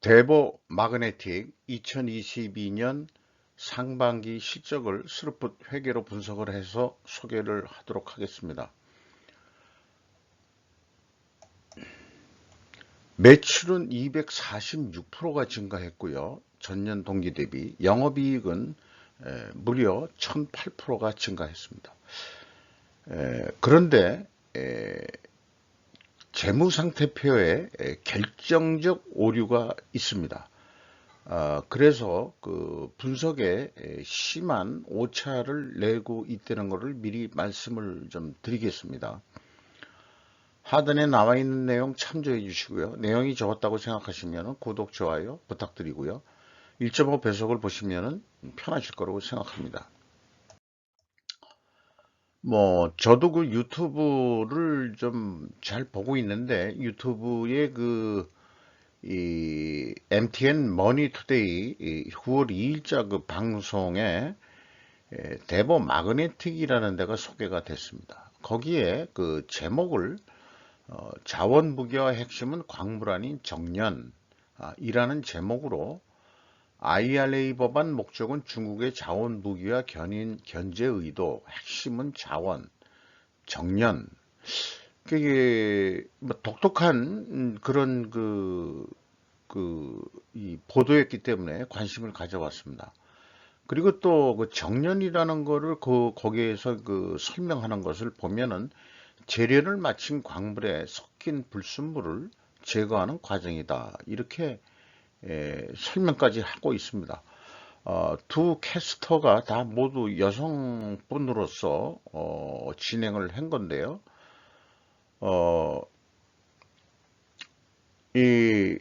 대보 마그네틱 2022년 상반기 실적을 스루풋 회계로 분석을 해서 소개를 하도록 하겠습니다. 매출은 246%가 증가했고요. 전년 동기 대비 영업이익은 무려 1008%가 증가했습니다. 그런데 재무상태표에 결정적 오류가 있습니다. 그래서 그 분석에 심한 오차를 내고 있다는 것을 미리 말씀을 좀 드리겠습니다. 하단에 나와 있는 내용 참조해 주시고요. 내용이 적었다고 생각하시면 구독, 좋아요 부탁드리고요. 1.5 배속을 보시면 편하실 거라고 생각합니다. 저도 그 유튜브를 좀 잘 보고 있는데, 유튜브에 이 MTN 머니투데이 9월 2일자 그 방송에 대보 마그네틱이라는 데가 소개가 됐습니다. 거기에 그 제목을 자원부기와 핵심은 광물 아닌 정년 이라는 제목으로 IRA 법안 목적은 중국의 자원부기와 견제 의도, 핵심은 자원, 정년. 그게 뭐 독특한 그런 이 보도였기 때문에 관심을 가져왔습니다. 그리고 또 그 정년이라는 거를 거기에서 그 설명하는 것을 보면은 재련을 마친 광물에 섞인 불순물을 제거하는 과정이다. 이렇게 설명까지 하고 있습니다. 두 캐스터가 다 모두 여성분으로서 진행을 한 건데요. 이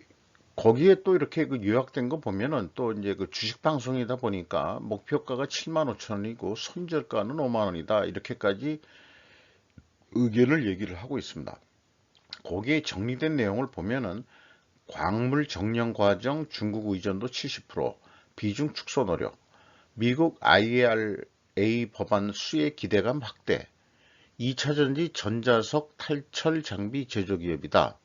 거기에 또 이렇게 그 요약된 거 보면은 또 이제 그 주식 방송이다 보니까 목표가가 75,000원이고 손절가는 50,000원이다. 이렇게까지 의견을 얘기를 하고 있습니다. 거기에 정리된 내용을 보면은 광물 정령 과정 중국 의존도 70%, 비중 축소 노력, 미국 IRA 법안 수혜 기대감 확대, 2차전지 전자석 탈철 장비 제조기업이다.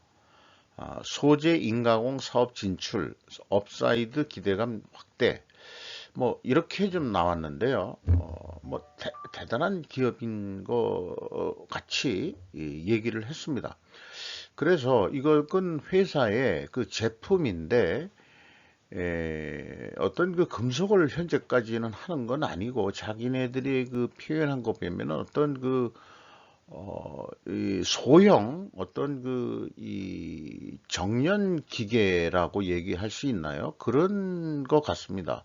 소재 인가공 사업 진출, 업사이드 기대감 확대, 이렇게 좀 나왔는데요. 대단한 기업인 것 같이 얘기를 했습니다. 그래서 이건 회사의 그 제품인데, 어떤 그 금속을 현재까지는 하는 건 아니고, 자기네들이 그 표현한 거 보면 어떤 이 소형 어떤 이 정년 기계라고 얘기할 수 있나요? 그런 것 같습니다.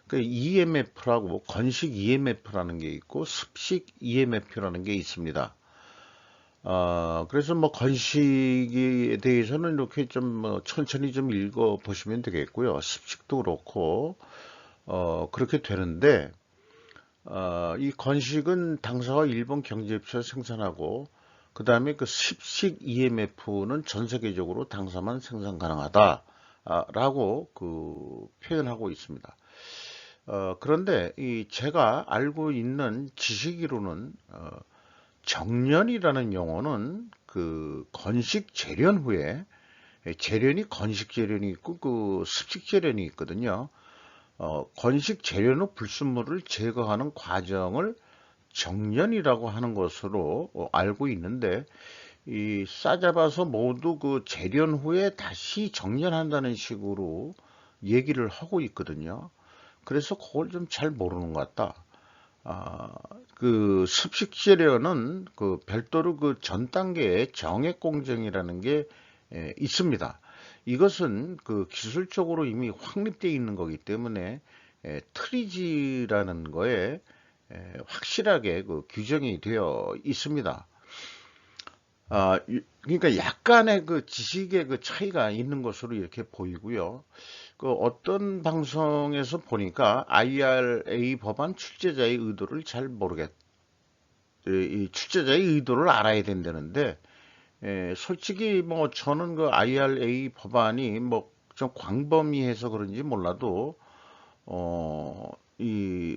그 EMF라고 건식 EMF라는 게 있고 습식 EMF라는 게 있습니다. 그래서 건식에 대해서는 이렇게 좀 천천히 좀 읽어 보시면 되겠고요. 습식도 그렇고 그렇게 되는데 이 건식은 당사가 일본 경제협회에서 생산하고 그 다음에 그 습식 EMF는 전 세계적으로 당사만 생산 가능하다 라고 표현하고 있습니다. 그런데 제가 알고 있는 지식으로는 정년이라는 용어는 그 건식 재련 후에 재련이 건식 재련이 있고 그 습식 재련이 있거든요. 건식 재련 후 불순물을 제거하는 과정을 정년이라고 하는 것으로 알고 있는데 싸잡아서 모두 그 재련 후에 다시 정년한다는 식으로 얘기를 하고 있거든요. 그래서 그걸 좀 잘 모르는 것 같다. 그 습식 재련은 그 별도로 그 전 단계의 정액 공정이라는 게 있습니다. 이것은 그 기술적으로 이미 확립되어 있는 거기 때문에 트리지라는 거에 확실하게 그 규정이 되어 있습니다. 그러니까 약간의 그 지식의 그 차이가 있는 것으로 이렇게 보이고요. 그 어떤 방송에서 보니까 IRA 법안 출제자의 의도를 잘 모르겠, 이 출제자의 의도를 알아야 된다는데, 솔직히 저는 그 IRA 법안이 좀 광범위해서 그런지 몰라도, 이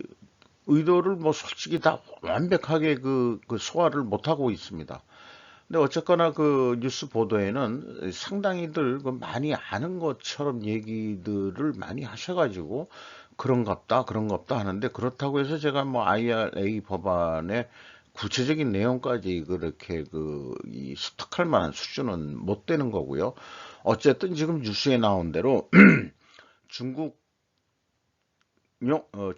의도를 솔직히 다 완벽하게 그 소화를 못하고 있습니다. 근데 어쨌거나 그 뉴스 보도에는 상당히들 그 많이 아는 것처럼 얘기들을 많이 하셔가지고 그런갑다, 그런갑다 하는데, 그렇다고 해서 제가 뭐 IRA 법안의 구체적인 내용까지 그렇게 이 습득할 만한 수준은 못 되는 거고요. 어쨌든 지금 뉴스에 나온 대로 중국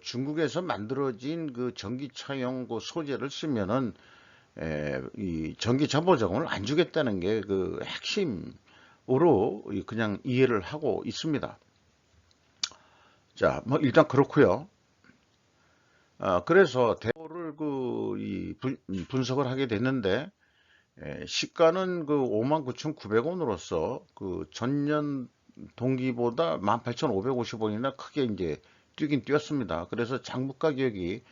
중국에서 만들어진 그 전기차용 그 소재를 쓰면은 이 전기차 보조금을 안 주겠다는 게 그 핵심으로 그냥 이해를 하고 있습니다. 자, 뭐 일단 그렇고요. 그래서 대보를 분석을 하게 됐는데, 시가는 그 59,900원으로서 그 전년 동기보다 18,550원이나 크게 이제 뛰긴 뛰었습니다. 그래서 장부 가격이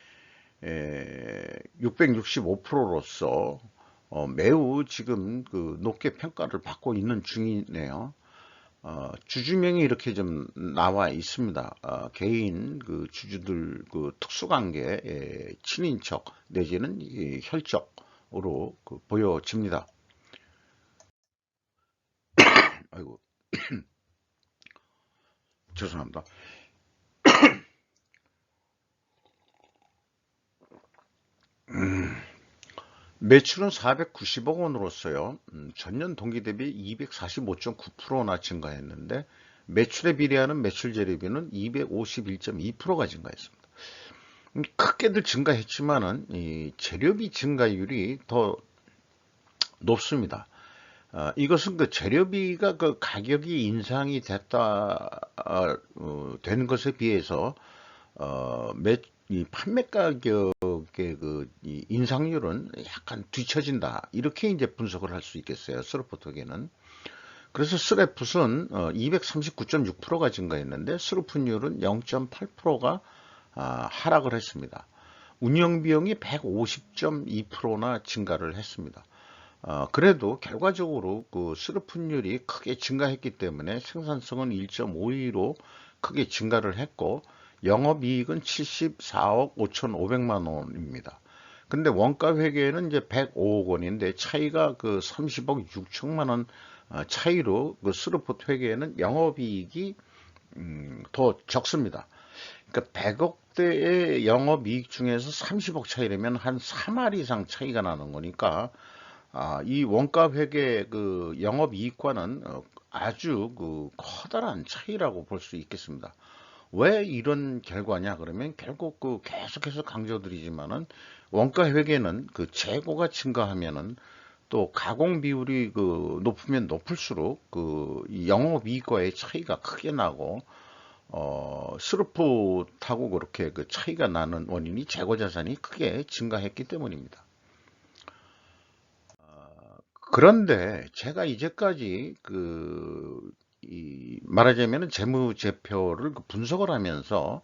665%로서 매우 지금 그 높게 평가를 받고 있는 중이네요. 주주명이 이렇게 좀 나와 있습니다. 개인 그 주주들 그 특수관계 친인척 내지는 혈족으로 보여집니다. 아이고, 죄송합니다. 매출은 490억 원으로서요. 전년 동기 대비 245.9%나 증가했는데, 매출에 비례하는 매출재료비는 251.2%가 증가했습니다. 크게들 증가했지만은 이 재료비 증가율이 더 높습니다. 이것은 그 재료비가 그 가격이 인상이 된 것에 비해서 이 판매 가격의 이 인상률은 약간 뒤처진다. 이렇게 이제 분석을 할 수 있겠어요. 스루프톡에는. 그래서 스레풋은 239.6%가 증가했는데 스루풋률은 0.8%가 하락을 했습니다. 운영비용이 150.2%나 증가를 했습니다. 그래도 결과적으로 그 스루풋률이 크게 증가했기 때문에 생산성은 1.52로 크게 증가를 했고, 영업이익은 74억 5,500만 원입니다. 근데 원가 회계는 이제 105억 원인데 차이가 그 30억 6천만 원 차이로 그 스루풋 회계에는 영업이익이 더 적습니다. 그러니까 100억대의 영업이익 중에서 30억 차이라면 한 3할 이상 차이가 나는 거니까, 이 원가 회계 그 영업이익과는 아주 그 커다란 차이라고 볼 수 있겠습니다. 왜 이런 결과냐 그러면 결국 그 계속해서 강조드리지만은 원가 회계는 그 재고가 증가하면은 또 가공 비율이 그 높으면 높을수록 이 영업이익과의 차이가 크게 나고, 스루풋하고 그렇게 그 차이가 나는 원인이 재고 자산이 크게 증가했기 때문입니다. 그런데 제가 이제까지 말하자면은 재무제표를 분석을 하면서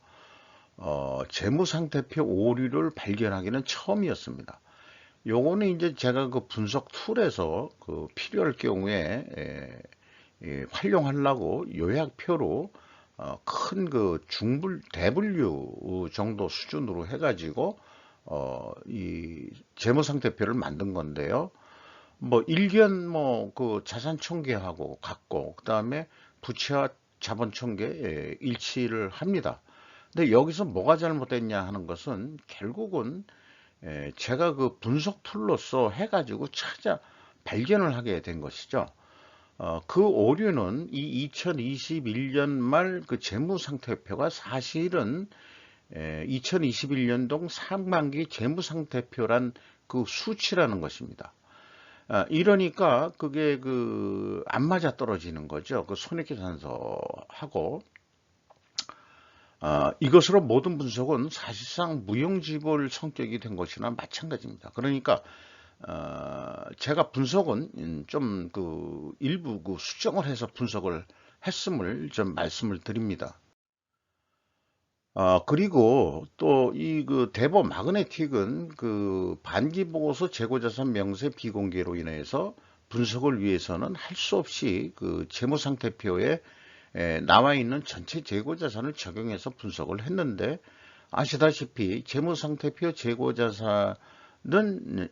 재무상태표 오류를 발견하기는 처음이었습니다. 요거는 이제 제가 그 분석 툴에서 그 필요할 경우에 활용하려고 요약표로 큰 그 대분류 정도 수준으로 해가지고 이 재무상태표를 만든 건데요. 뭐 일견 뭐 그 자산 총계하고 같고, 그다음에 부채와 자본 총계 일치를 합니다. 근데 여기서 뭐가 잘못됐냐 하는 것은 결국은 제가 그 분석 툴로서 해가지고 발견을 하게 된 것이죠. 그 오류는 이 2021년 말 그 재무상태표가 사실은 2021년도 상반기 재무상태표란 그 수치라는 것입니다. 이러니까 그게 안 맞아 떨어지는 거죠. 그 손익계산서하고. 이것으로 모든 분석은 사실상 무용지물 성격이 된 것이나 마찬가지입니다. 그러니까 제가 분석은 좀 일부 수정을 해서 분석을 했음을 좀 말씀을 드립니다. 그리고 또 이 대버 마그네틱은 그 반기 보고서 재고자산 명세 비공개로 인해서 분석을 위해서는 할 수 없이 그 재무상태표에 나와 있는 전체 재고자산을 적용해서 분석을 했는데, 아시다시피 재무상태표 재고자산을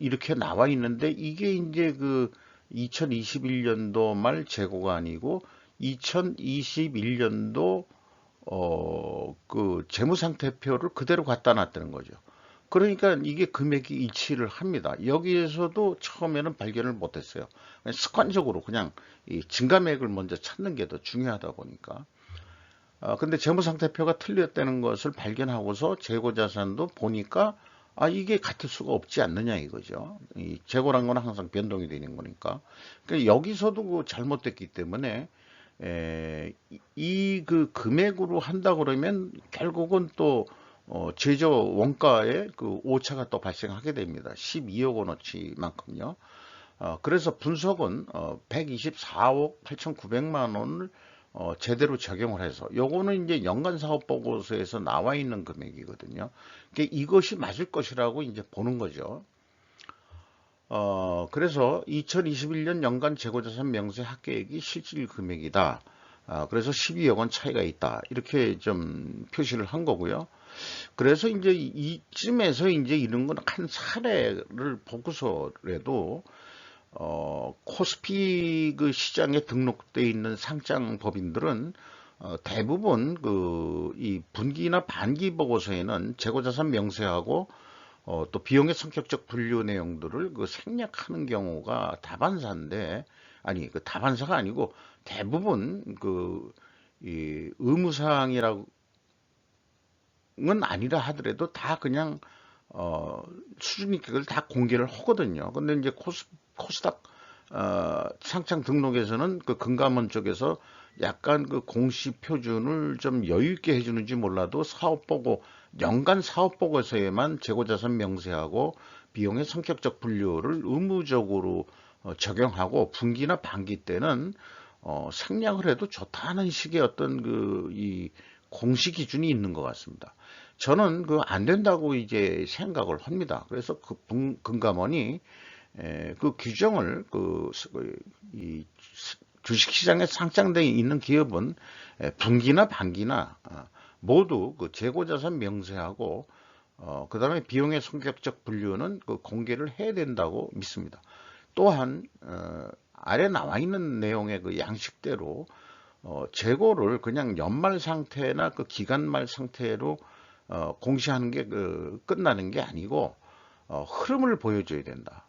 이렇게 나와 있는데 이게 이제 그 2021년도 말 재고가 아니고 2021년도 그 재무상태표를 그대로 갖다 놨다는 거죠. 그러니까 이게 금액이 일치를 합니다. 여기에서도 처음에는 발견을 못했어요. 그냥 습관적으로 그냥 이 증가액을 먼저 찾는 게 더 중요하다 보니까. 근데 재무상태표가 틀렸다는 것을 발견하고서 재고자산도 보니까 이게 같을 수가 없지 않느냐 이거죠. 이 재고란 건 항상 변동이 되는 거니까. 그러니까 여기서도 그 잘못됐기 때문에 이 그 금액으로 한다 그러면 결국은 또 제조 원가에 그 오차가 또 발생하게 됩니다. 12억 원어치만큼요. 그래서 분석은 124억 8,900만 원을 제대로 적용을 해서 요거는 이제 연간 사업 보고서에서 나와 있는 금액이거든요. 그러니까 이것이 맞을 것이라고 이제 보는 거죠. 그래서 2021년 연간 재고자산 명세 합계액이 실질 금액이다. 그래서 12억 원 차이가 있다. 이렇게 좀 표시를 한 거고요. 그래서 이제 이쯤에서 이제 이런 건 한 사례를 보고서라도 코스피 그 시장에 등록돼 있는 상장 법인들은 대부분 그 이 분기나 반기 보고서에는 재고자산 명세하고 또 비용의 성격적 분류 내용들을 그 생략하는 경우가 다반사인데 아니 그 다반사가 아니고 대부분 그 이 의무사항이라고는 아니라 하더라도 다 그냥 수준 있게 그걸 다 공개를 하거든요. 근데 이제 코스닥 상장 등록에서는 그 금감원 쪽에서 약간 그 공시 표준을 좀 여유 있게 해주는지 몰라도 사업보고 연간 사업보고서에만 재고자산 명세하고 비용의 성격적 분류를 의무적으로 적용하고 분기나 반기 때는 생략을 해도 좋다는 식의 어떤 그 이 공시 기준이 있는 것 같습니다. 저는 그 안 된다고 이제 생각을 합니다. 그래서 그 금감원이 그 규정을 이 주식시장에 상장되어 있는 기업은 분기나 반기나 모두 그 재고자산 명세하고 그 다음에 비용의 성격적 분류는 그 공개를 해야 된다고 믿습니다. 또한 아래 나와 있는 내용의 그 양식대로 재고를 그냥 연말 상태나 그 기간말 상태로 공시하는 게 끝나는 게 아니고 흐름을 보여줘야 된다.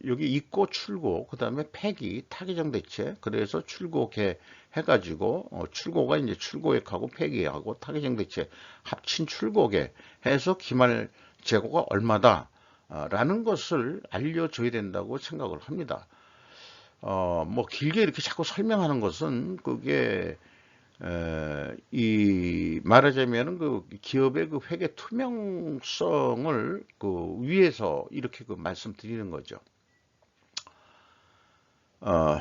여기 입고 출고, 그 다음에 폐기, 타개정 대체, 그래서 출고개 해가지고, 출고가 이제 출고액하고 폐기하고 타개정 대체 합친 출고개 해서 기말 재고가 얼마다, 라는 것을 알려줘야 된다고 생각을 합니다. 뭐 길게 이렇게 자꾸 설명하는 것은 그게 이 말하자면은 그 기업의 그 회계 투명성을 그 위해서 이렇게 그 말씀드리는 거죠. 어,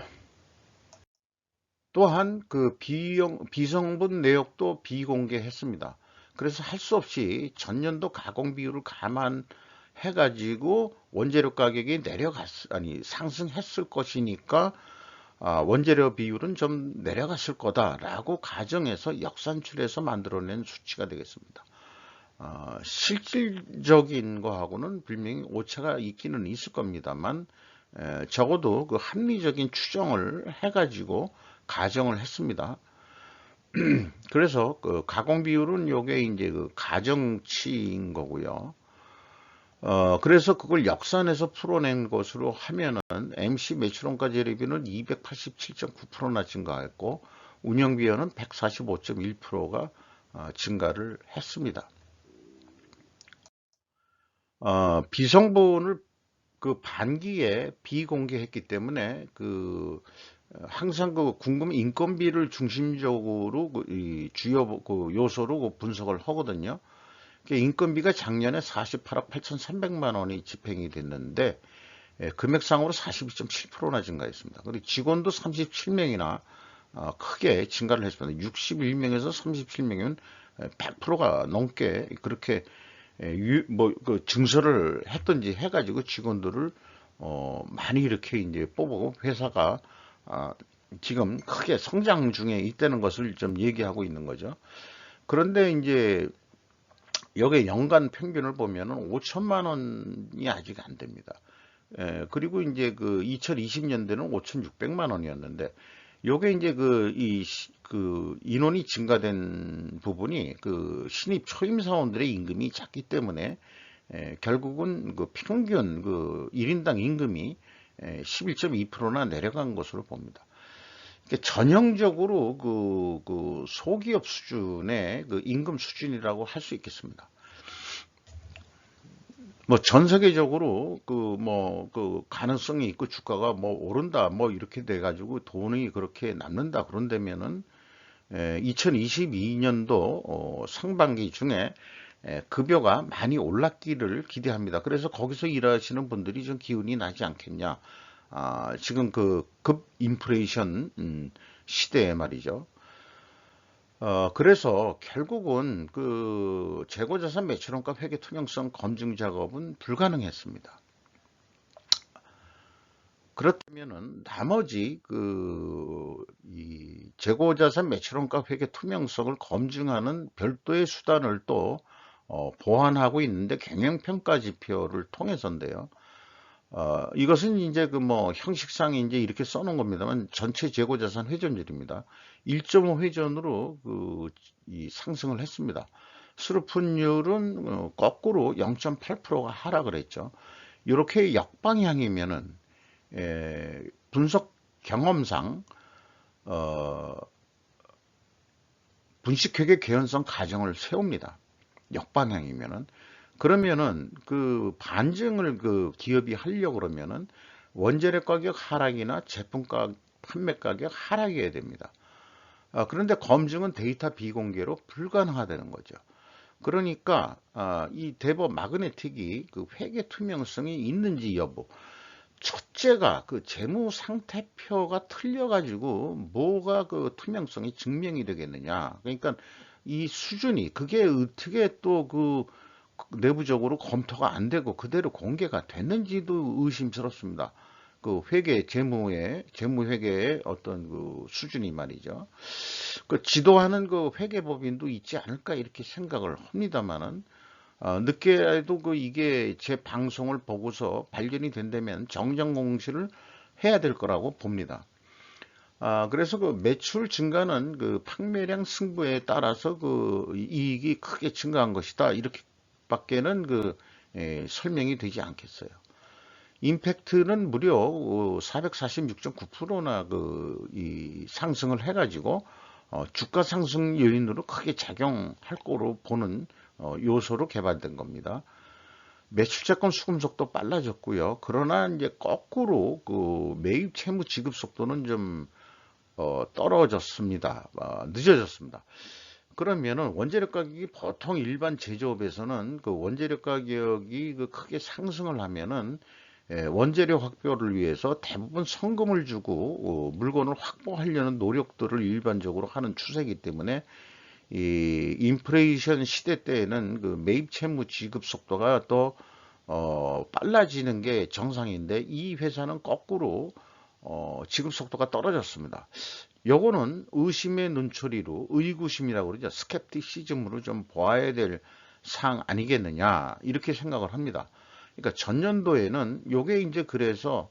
또한 그 비성분 내역도 비공개했습니다. 그래서 할 수 없이 전년도 가공 비율을 감안해 가지고 원재료 가격이 상승했을 것이니까 원재료 비율은 좀 내려갔을 거다라고 가정해서 역산출해서 만들어낸 수치가 되겠습니다. 실질적인 거하고는 분명히 오차가 있기는 있을 겁니다만 적어도 그 합리적인 추정을 해가지고 가정을 했습니다. 그래서 그 가공 비율은 요게 이제 그 가정치인 거고요. 그래서 그걸 역산해서 풀어낸 것으로 하면은 MC 매출원가 재료비는 287.9%나 증가했고 운영비용은 145.1%가 증가를 했습니다. 비성분을 그 반기에 비공개했기 때문에 그 항상 그 궁금한 인건비를 중심적으로 이 주요 그 요소로 그 분석을 하거든요. 인건비가 작년에 48억 8,300만 원이 집행이 됐는데 금액상으로 42.7%나 증가했습니다. 그리고 직원도 37명이나 크게 증가를 했습니다. 61명에서 37명이면 100%가 넘게 그렇게 그 증설을 했던지 해가지고 직원들을 많이 이렇게 이제 뽑고 회사가 지금 크게 성장 중에 있다는 것을 좀 얘기하고 있는 거죠. 그런데 이제 여기 연간 평균을 보면은 5천만 원이 아직 안 됩니다. 그리고 이제 그 2020년대는 5,600만 원이었는데, 요게 이제 그 인원이 증가된 부분이 그 신입 초임 사원들의 임금이 작기 때문에 결국은 그 평균 그 1인당 임금이 11.2%나 내려간 것으로 봅니다. 전형적으로 그 소기업 수준의 그 임금 수준이라고 할 수 있겠습니다. 뭐 전 세계적으로 그 가능성이 있고 주가가 뭐 오른다 뭐 이렇게 돼 가지고 돈이 그렇게 남는다 그런다면은 2022년도 상반기 중에 급여가 많이 올랐기를 기대합니다. 그래서 거기서 일하시는 분들이 좀 기운이 나지 않겠냐. 지금 그 급 인플레이션 시대에 말이죠. 그래서 결국은 그 재고자산 매출원가 회계 투명성 검증 작업은 불가능했습니다. 그렇다면은 나머지 이 재고자산 매출원가 회계 투명성을 검증하는 별도의 수단을 또 보완하고 있는데 경영평가 지표를 통해서인데요. 이것은 이제 그 뭐 형식상 이제 이렇게 써놓은 겁니다만 전체 재고자산 회전율입니다. 1.5 회전으로 이 상승을 했습니다. 수루푼율은 거꾸로 0.8%가 하락을 했죠. 이렇게 역방향이면은 분석 경험상 어, 분식회계 개연성 가정을 세웁니다. 역방향이면은. 그러면은 그 반증을 그 기업이 하려고 그러면은 원재료 가격 하락이나 판매 가격 하락이어야 됩니다. 그런데 검증은 데이터 비공개로 불가능하다는 거죠. 그러니까 이 대법 마그네틱이 그 회계 투명성이 있는지 여부. 첫째가 그 재무 상태표가 틀려가지고 뭐가 그 투명성이 증명이 되겠느냐. 그러니까 이 수준이 그게 어떻게 또 그 내부적으로 검토가 안 되고 그대로 공개가 됐는지도 의심스럽습니다. 그 재무 회계의 어떤 그 수준이 말이죠. 그 지도하는 그 회계법인도 있지 않을까 이렇게 생각을 합니다만은 늦게라도 이게 제 방송을 보고서 발견이 된다면 정정 공시를 해야 될 거라고 봅니다. 그래서 그 매출 증가는 그 판매량 승부에 따라서 그 이익이 크게 증가한 것이다. 이렇게밖에는 설명이 되지 않겠어요. 임팩트는 무려 446.9%나 이 상승을 해가지고 주가 상승 요인으로 크게 작용할 거로 보는 요소로 개발된 겁니다. 매출자금 수금 속도 빨라졌고요. 그러나 이제 거꾸로 그 매입 채무 지급 속도는 좀 떨어졌습니다. 늦어졌습니다. 그러면은 원재료 가격이 보통 일반 제조업에서는 그 원재료 가격이 크게 상승을 하면은 원재료 확보를 위해서 대부분 성금을 주고 물건을 확보하려는 노력들을 일반적으로 하는 추세이기 때문에 이 인플레이션 시대 때에는 그 매입 채무 지급 속도가 또 빨라지는 게 정상인데 이 회사는 거꾸로 지급 속도가 떨어졌습니다. 요거는 의심의 눈초리로 의구심이라고 그러죠. 스캡티시즘으로 좀 보아야 될 사항 아니겠느냐 이렇게 생각을 합니다. 그러니까 전년도에는 요게 이제 그래서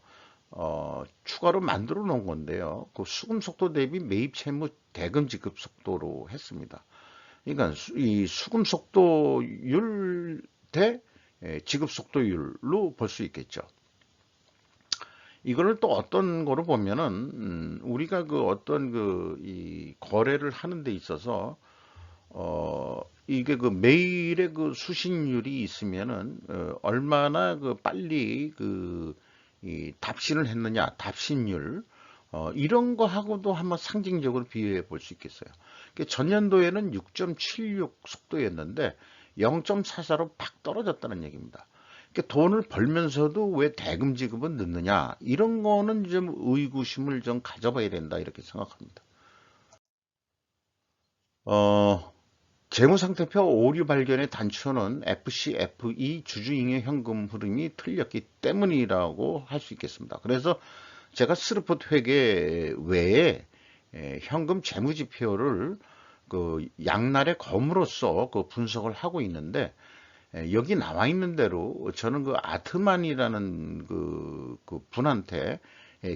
추가로 만들어 놓은 건데요. 그 수금 속도 대비 매입 채무 대금 지급 속도로 했습니다. 그러니까 이 수금 속도율 대 지급 속도율로 볼 수 있겠죠. 이거를 또 어떤 거로 보면은 우리가 그 어떤 이 거래를 하는 데 있어서 이게 그 매일의 그 수신율이 있으면은 얼마나 그 빨리 이 답신을 했느냐 답신율 이런 거 하고도 한번 상징적으로 비교해 볼 수 있겠어요. 전년도에는 6.76 속도였는데 0.44로 팍 떨어졌다는 얘기입니다. 돈을 벌면서도 왜 대금 지급은 늦느냐 이런 거는 좀 의구심을 좀 가져봐야 된다 이렇게 생각합니다. 어, 재무상태표 오류 발견의 단초는 FCFE 주주잉여 현금 흐름이 틀렸기 때문이라고 할 수 있겠습니다. 그래서 제가 스루풋 회계 외에 현금 재무지표를 그 양날의 검으로서 그 분석을 하고 있는데, 여기 나와 있는 대로 저는 그 아트만이라는 그 분한테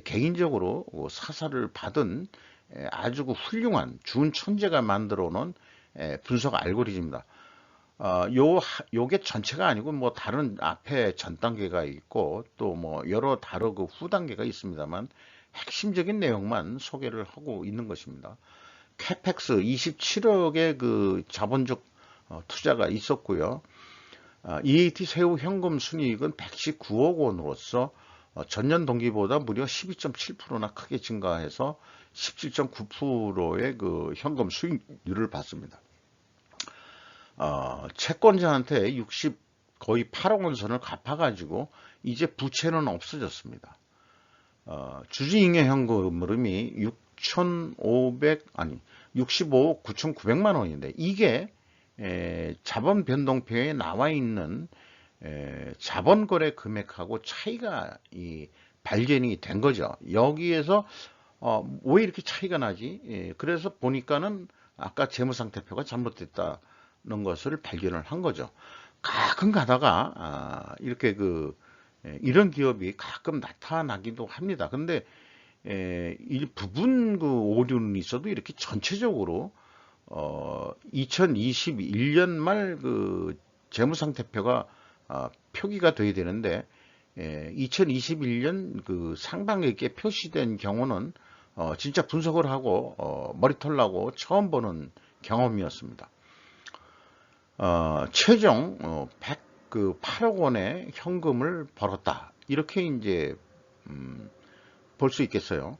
개인적으로 사사를 받은 아주 그 훌륭한 준 천재가 만들어 놓은 분석 알고리즘입니다. 요게 전체가 아니고 뭐 다른 앞에 전 단계가 있고 또 뭐 여러 다른 그 후 단계가 있습니다만 핵심적인 내용만 소개를 하고 있는 것입니다. 캐펙스 27억의 그 자본적 투자가 있었고요. EAT 새우 현금 순이익은 119억 원으로서 전년 동기보다 무려 12.7%나 크게 증가해서 17.9%의 그 현금 수익률을 봤습니다. 채권자한테 60 거의 8억 원 선을 갚아가지고 이제 부채는 없어졌습니다. 주주잉여 현금 흐름이 6,500 아니 65억 9,900만 원인데 이게 자본 변동표에 나와 있는 자본 거래 금액하고 차이가 발견이 된 거죠. 여기에서 왜 이렇게 차이가 나지? 그래서 보니까는 아까 재무상태표가 잘못됐다는 것을 발견을 한 거죠. 가끔 가다가 이렇게 이런 기업이 가끔 나타나기도 합니다. 근데 일부분 그 오류는 있어도 이렇게 전체적으로 2021년 말 그 재무상태표가 표기가 돼야 되는데 2021년 그 상반기에 표시된 경우는 진짜 분석을 하고 머리털 나고 처음 보는 경험이었습니다. 최종 108억 원의 현금을 벌었다. 이렇게 이제 볼 수 있겠어요.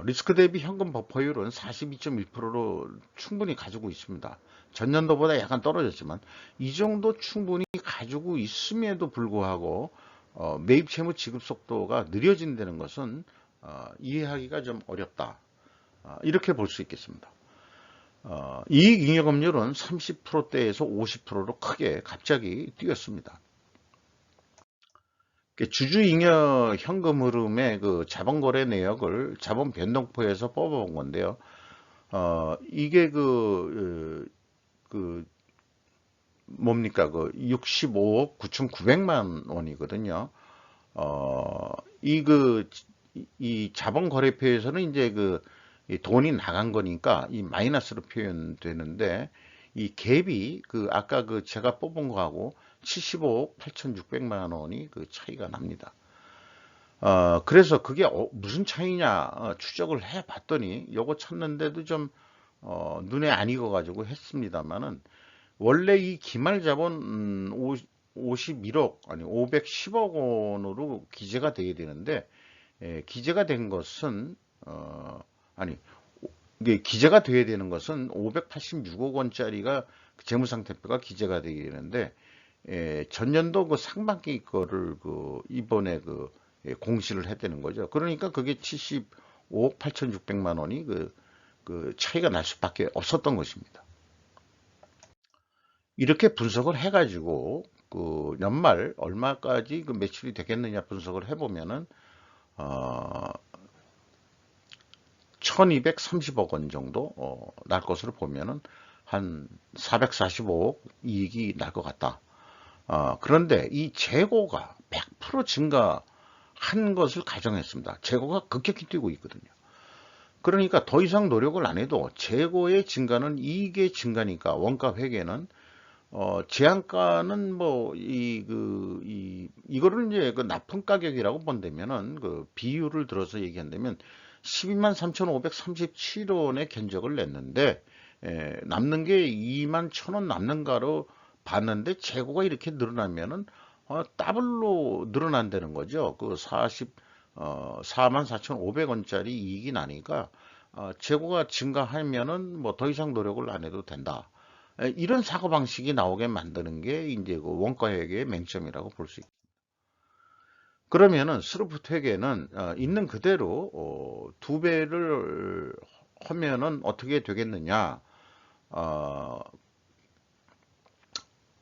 리스크 대비 현금 버퍼율은 42.1%로 충분히 가지고 있습니다. 전년도보다 약간 떨어졌지만 이 정도 충분히 가지고 있음에도 불구하고 매입 채무 지급 속도가 느려진다는 것은 이해하기가 좀 어렵다. 이렇게 볼 수 있겠습니다. 이익 잉여금률은 30%대에서 50%로 크게 갑자기 뛰었습니다. 주주잉여 현금 흐름의 그 자본거래 내역을 자본 변동표에서 뽑아본 건데요. 이게 뭡니까? 65억 9,900만 원이거든요. 이 자본거래표에서는 이제 이 돈이 나간 거니까 이 마이너스로 표현되는데 이 갭이 아까 제가 뽑은 거하고 75억 8,600만 원이 차이가 납니다. 그래서 그게 무슨 차이냐 추적을 해 봤더니 요거 찾는데도 좀 눈에 안 익어가지고 했습니다만은 원래 이 기말 자본 51억 아니 510억 원으로 기재가 되게 되는데 기재가 된 것은 아니 이게 기재가 돼야 되는 것은 586억 원짜리가 재무상태표가 기재가 되게 되는데 전년도 상반기 거를 이번에 공시를 했다는 거죠. 그러니까 그게 75억 8,600만 원이 차이가 날 수밖에 없었던 것입니다. 이렇게 분석을 해가지고 연말 얼마까지 매출이 되겠느냐 분석을 해보면은 1230억 원 정도 날 것으로 보면은 한 445억 이익이 날 것 같다. 그런데 이 재고가 100% 증가한 것을 가정했습니다. 재고가 급격히 뛰고 있거든요. 그러니까 더 이상 노력을 안 해도 재고의 증가는 이익의 증가니까 원가 회계는 제한가는 뭐 이거를 이제 납품 가격이라고 본다면은 비율을 들어서 얘기한다면 12만 3,537원의 견적을 냈는데 남는 게 2만 1,000원 남는가로 봤는데 재고가 이렇게 늘어나면은 더블로 늘어난다는 거죠. 4만 4,500원짜리 이익이 나니까 재고가 증가하면은 뭐 더 이상 노력을 안 해도 된다. 이런 사고방식이 나오게 만드는 게 이제 원가회계의 맹점이라고 볼 수 있습니다. 그러면은 스루프트 회계는 있는 그대로 2배를 하면은 어떻게 되겠느냐?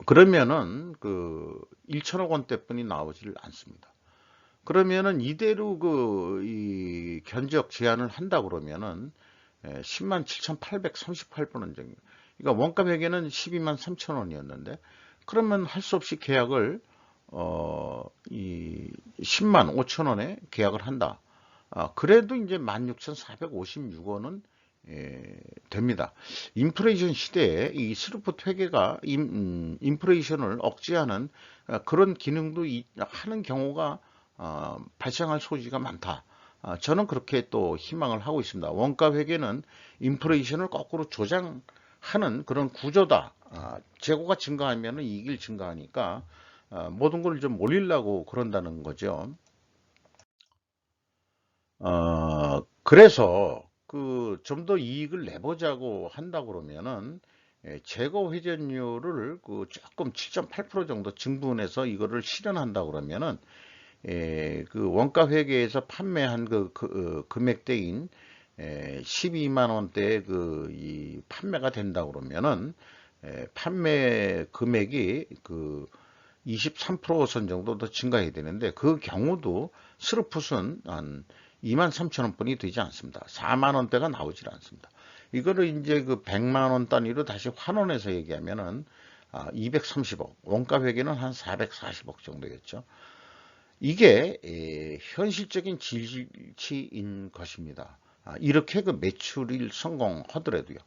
그러면은 1천억 원대뿐이 나오질 않습니다. 그러면은 이대로 이 견적 제한을 한다 그러면은 10만 7,838원 정도. 그러니까 원가 회계는 12만 3천 원이었는데 그러면 할 수 없이 계약을 이 10만 5천 원에 계약을 한다. 그래도 이제 16,456원은 됩니다. 인플레이션 시대에 이 스루풋 회계가 인플레이션을 억제하는 그런 기능도 하는 경우가 발생할 소지가 많다. 저는 그렇게 또 희망을 하고 있습니다. 원가 회계는 인플레이션을 거꾸로 조장하는 그런 구조다. 재고가 증가하면 이익이 증가하니까 모든 걸 좀 올리려고 그런다는 거죠. 그래서 그 좀 더 이익을 내보자고 한다 그러면은 재고 회전율을 그 조금 7.8% 정도 증분해서 이거를 실현한다 그러면은 그 원가 회계에서 판매한 금액대인 12만 원대 그 이 판매가 된다 그러면은 판매 금액이 그 23%선 정도 더 증가해야 되는데 그 경우도 스루풋은 한 2만 3천 원뿐이 되지 않습니다. 4만 원대가 나오질 않습니다. 이거를 이제 그 100만 원 단위로 다시 환원해서 얘기하면은 230억, 원가 회계는 한 440억 정도겠죠. 이게 현실적인 질치인 것입니다. 이렇게 그 매출일 성공하더라도요.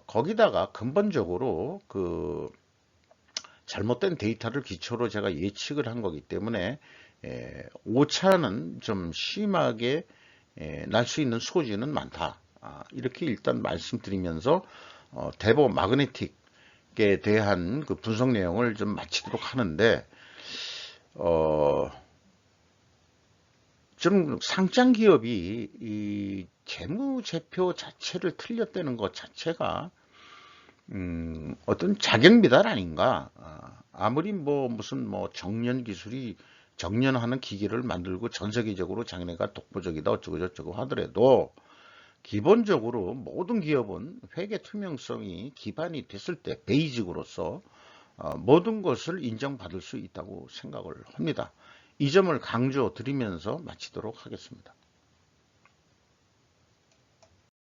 거기다가 근본적으로 그 잘못된 데이터를 기초로 제가 예측을 한 거기 때문에 오차는 좀 심하게 날 수 있는 소지는 많다. 이렇게 일단 말씀드리면서 대보 마그네틱에 대한 그 분석 내용을 좀 마치도록 하는데 좀 상장 기업이 이 재무제표 자체를 틀렸다는 것 자체가 어떤 자격 미달 아닌가? 아무리 뭐 무슨 뭐 정년 기술이 정년하는 기계를 만들고 전 세계적으로 자기네가 독보적이다 어쩌고 저쩌고 하더라도 기본적으로 모든 기업은 회계 투명성이 기반이 됐을 때 베이직으로서 모든 것을 인정받을 수 있다고 생각을 합니다. 이 점을 강조 드리면서 마치도록 하겠습니다.